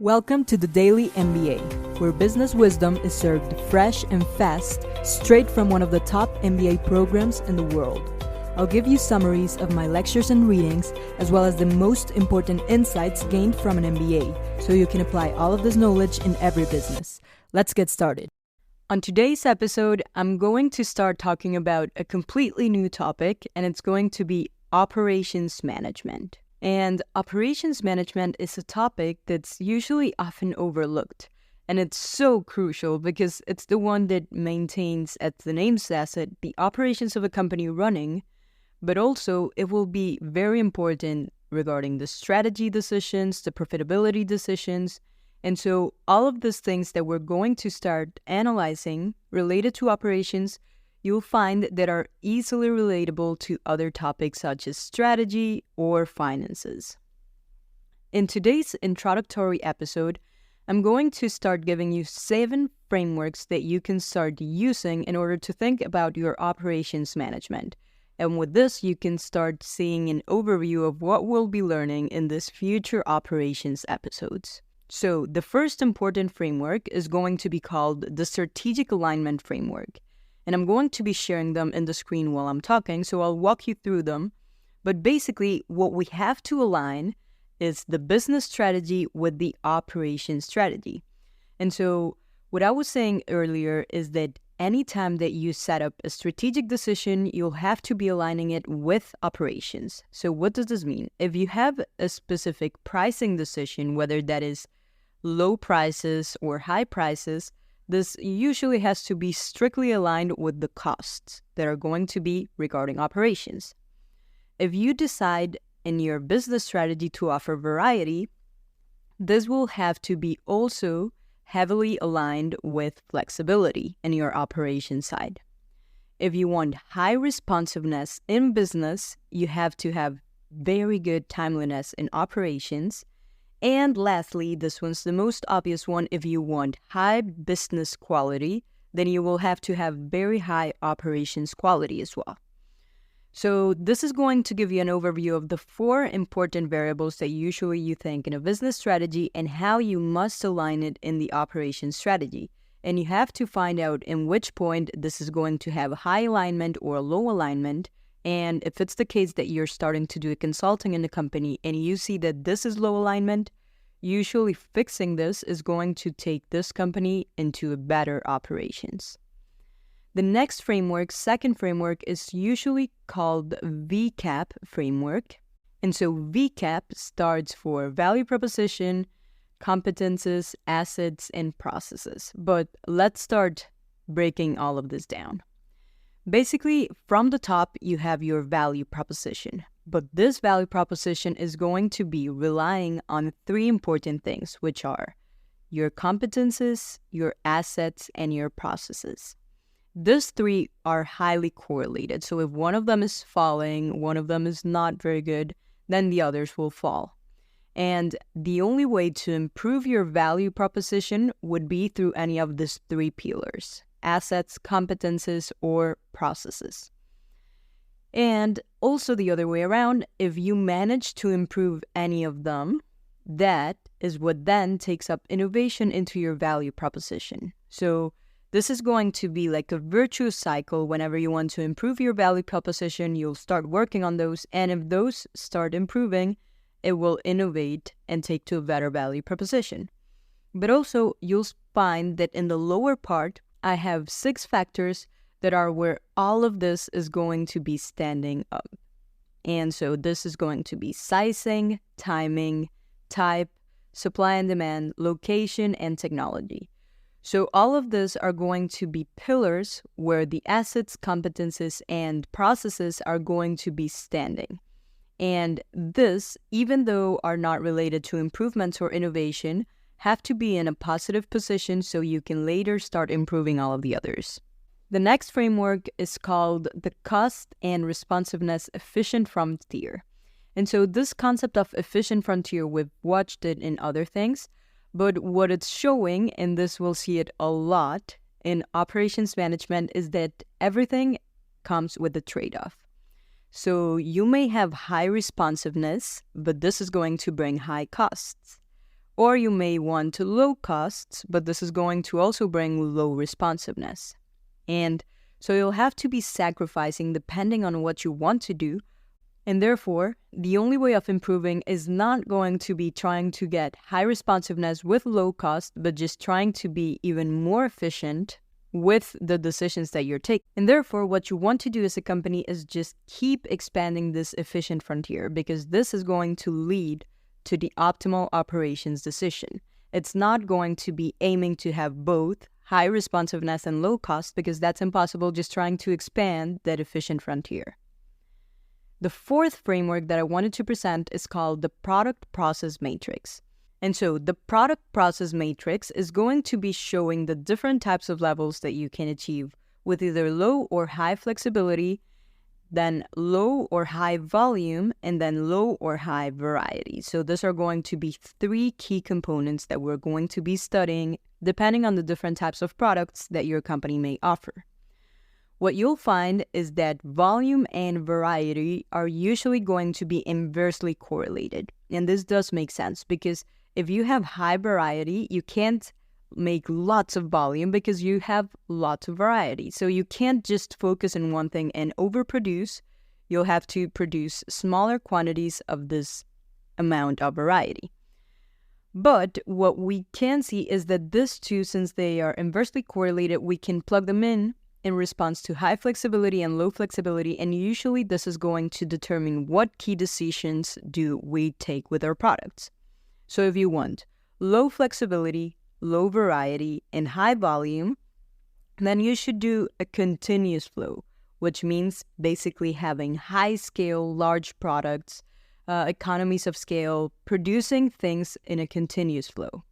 Welcome to the Daily MBA, where business wisdom is served fresh and fast, straight from one of the top MBA programs in the world. I'll give you summaries of my lectures and readings, as well as the most important insights gained from an MBA, so you can apply all of this knowledge in every business. Let's get started. On today's episode, I'm going to start talking about a completely new topic, and it's going to be operations management. And operations management is a topic that's usually often overlooked. And it's so crucial because it's the one that maintains, as the name says it, the operations of a company running, but also it will be very important regarding the strategy decisions, the profitability decisions. And so all of these things that we're going to start analyzing related to operations, you'll find that are easily relatable to other topics such as strategy or finances. In today's introductory episode, I'm going to start giving you 7 frameworks that you can start using in order to think about your operations management. And with this, you can start seeing an overview of what we'll be learning in this future operations episodes. So the first important framework is going to be called the Strategic Alignment Framework. And I'm going to be sharing them in the screen while I'm talking, so I'll walk you through them. But basically, what we have to align is the business strategy with the operation strategy. And so what I was saying earlier is that anytime that you set up a strategic decision, you'll have to be aligning it with operations. So what does this mean? If you have a specific pricing decision, whether that is low prices or high prices, this usually has to be strictly aligned with the costs that are going to be regarding operations. If you decide in your business strategy to offer variety, this will have to be also heavily aligned with flexibility in your operation side. If you want high responsiveness in business, you have to have very good timeliness in operations. And lastly, this one's the most obvious one, if you want high business quality, then you will have to have very high operations quality as well. So this is going to give you an overview of the 4 important variables that usually you think in a business strategy and how you must align it in the operations strategy. And you have to find out in which point this is going to have high alignment or low alignment. And if it's the case that you're starting to do consulting in the company and you see that this is low alignment, usually fixing this is going to take this company into a better operations. The next framework, second framework, is usually called VCAP framework. And so VCAP starts for value proposition, competences, assets, and processes. But let's start breaking all of this down. Basically, from the top, you have your value proposition. But this value proposition is going to be relying on 3 important things, which are your competences, your assets, and your processes. These 3 are highly correlated. So if one of them is falling, one of them is not very good, then the others will fall. And the only way to improve your value proposition would be through any of these 3 pillars: assets, competences, or processes. And also the other way around, if you manage to improve any of them, that is what then takes up innovation into your value proposition. So this is going to be like a virtuous cycle. Whenever you want to improve your value proposition, you'll start working on those. And if those start improving, it will innovate and take to a better value proposition. But also, you'll find that in the lower part, I have 6 factors that are where all of this is going to be standing up. And so this is going to be sizing, timing, type, supply and demand, location, and technology. So all of this are going to be pillars where the assets, competences, and processes are going to be standing. And this, even though are not related to improvements or innovation, have to be in a positive position so you can later start improving all of the others. The next framework is called the Cost and Responsiveness Efficient Frontier. And so this concept of efficient frontier, we've watched it in other things, but what it's showing, and this we'll see it a lot in operations management, is that everything comes with a trade-off. So you may have high responsiveness, but this is going to bring high costs. Or you may want low costs, but this is going to also bring low responsiveness. And so you'll have to be sacrificing depending on what you want to do. And therefore, the only way of improving is not going to be trying to get high responsiveness with low cost, but just trying to be even more efficient with the decisions that you're taking. And therefore, what you want to do as a company is just keep expanding this efficient frontier, because this is going to lead to the optimal operations decision. It's not going to be aiming to have both high responsiveness and low cost, because that's impossible just trying to expand that efficient frontier. The fourth framework that I wanted to present is called the Product Process Matrix. And so the Product Process Matrix is going to be showing the different types of levels that you can achieve with either low or high flexibility, then low or high volume, and then low or high variety. So these are going to be three key components that we're going to be studying depending on the different types of products that your company may offer. What you'll find is that volume and variety are usually going to be inversely correlated. And this does make sense, because if you have high variety, you can't make lots of volume because you have lots of variety. So you can't just focus on one thing and overproduce. You'll have to produce smaller quantities of this amount of variety. But what we can see is that these two, since they are inversely correlated, we can plug them in response to high flexibility and low flexibility, and usually this is going to determine what key decisions do we take with our products. So if you want low flexibility, low variety, and high volume, then you should do a continuous flow, which means basically having high scale, large products, economies of scale, producing things in a continuous flow.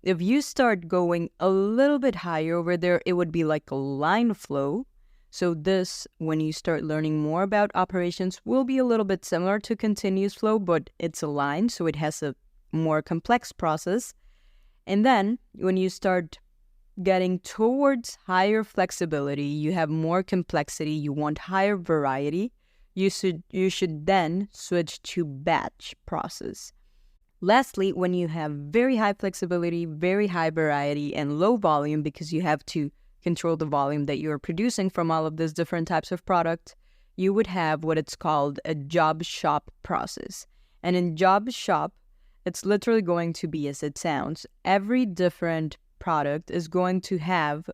If you start going a little bit higher over there, it would be like a line flow. So this, when you start learning more about operations, will be a little bit similar to continuous flow, but it's a line, so it has a more complex process. And then when you start getting towards higher flexibility, you have more complexity, you want higher variety, you should then switch to batch process. Lastly, when you have very high flexibility, very high variety, and low volume, because you have to control the volume that you're producing from all of these different types of products, you would have what it's called a job shop process. And in job shop, it's literally going to be as it sounds. Every different product is going to have,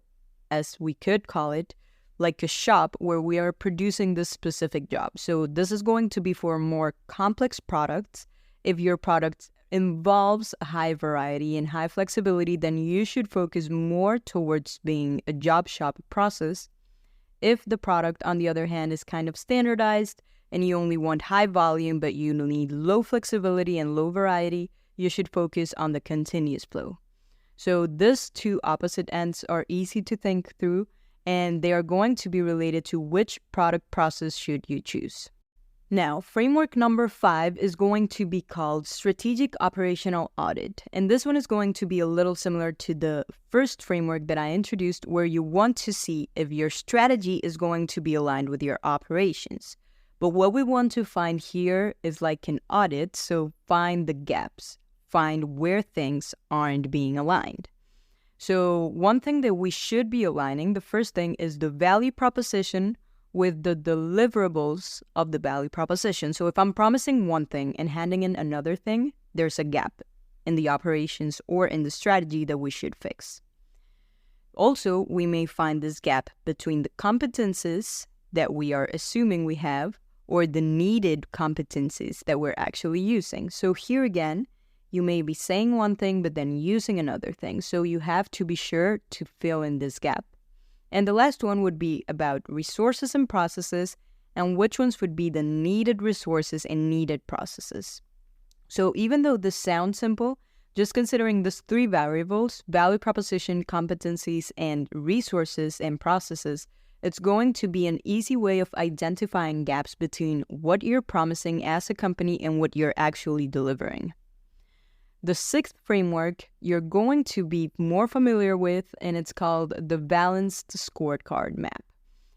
as we could call it, like a shop where we are producing this specific job. So this is going to be for more complex products. If your product involves a high variety and high flexibility, then you should focus more towards being a job shop process. If the product, on the other hand, is kind of standardized and you only want high volume but you need low flexibility and low variety, you should focus on the continuous flow. So these two opposite ends are easy to think through, and they are going to be related to which product process should you choose. Now, framework number 5 is going to be called Strategic Operational Audit. And this one is going to be a little similar to the first framework that I introduced, where you want to see if your strategy is going to be aligned with your operations. But what we want to find here is like an audit, so find the gaps, find where things aren't being aligned. So one thing that we should be aligning, the first thing is the value proposition with the deliverables of the value proposition. So if I'm promising one thing and handing in another thing, there's a gap in the operations or in the strategy that we should fix. Also, we may find this gap between the competencies that we are assuming we have or the needed competencies that we're actually using. So here again, you may be saying one thing but then using another thing. So you have to be sure to fill in this gap. And the last one would be about resources and processes, and which ones would be the needed resources and needed processes. So even though this sounds simple, just considering these 3 variables, value proposition, competencies, and resources and processes, it's going to be an easy way of identifying gaps between what you're promising as a company and what you're actually delivering. The 6th framework you're going to be more familiar with, and it's called the Balanced Scorecard Map.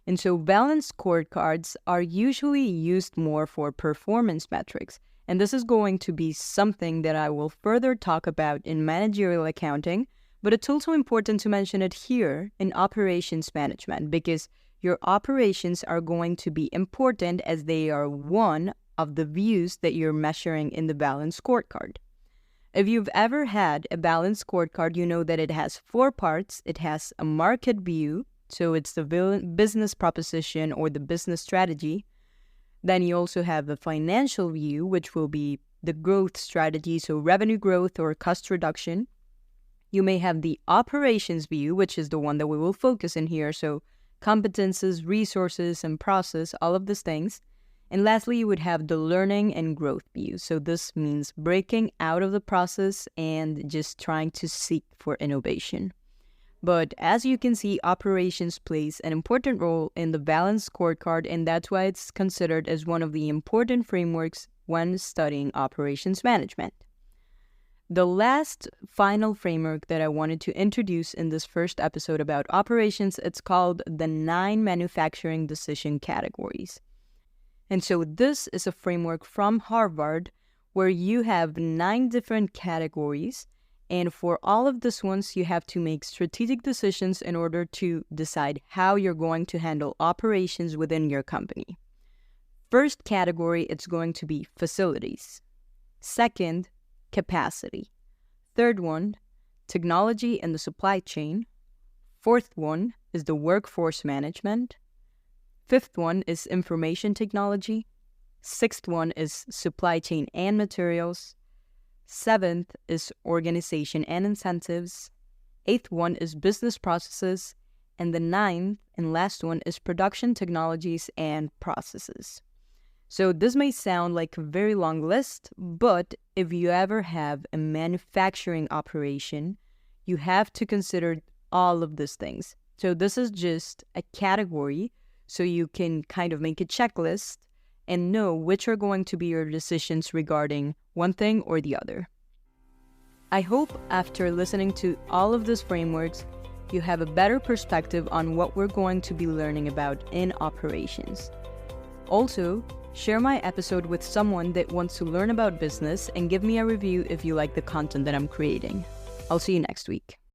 And so balanced scorecards are usually used more for performance metrics, And this is going to be something that I will further talk about in managerial accounting, but it's also important to mention it here in operations management because your operations are going to be important as they are one of the views that you're measuring in the balance scorecard. If you've ever had a balance scorecard, you know that it has 4 parts. It has a market view, so it's the business proposition or the business strategy. Then you also have the financial view, which will be the growth strategy, so revenue growth or cost reduction. You may have the operations view, which is the one that we will focus in here, so competences, resources, and process, all of these things. And lastly, you would have the learning and growth view. So this means breaking out of the process and just trying to seek for innovation. But as you can see, operations plays an important role in the balanced scorecard, and that's why it's considered as one of the important frameworks when studying operations management. The last final framework that I wanted to introduce in this first episode about operations, it's called the 9 manufacturing decision categories. And so this is a framework from Harvard where you have 9 different categories. And for all of these ones, you have to make strategic decisions in order to decide how you're going to handle operations within your company. First category, it's going to be facilities. Second, capacity. Third one, technology and the supply chain. Fourth one is the workforce management. Fifth one is information technology. Sixth one is supply chain and materials. Seventh is organization and incentives. Eighth one is business processes. And the 9th and last one is production technologies and processes. So this may sound like a very long list, but if you ever have a manufacturing operation, you have to consider all of these things. So this is just a category, so you can kind of make a checklist and know which are going to be your decisions regarding one thing or the other. I hope after listening to all of these frameworks, you have a better perspective on what we're going to be learning about in operations. Also, share my episode with someone that wants to learn about business and give me a review if you like the content that I'm creating. I'll see you next week.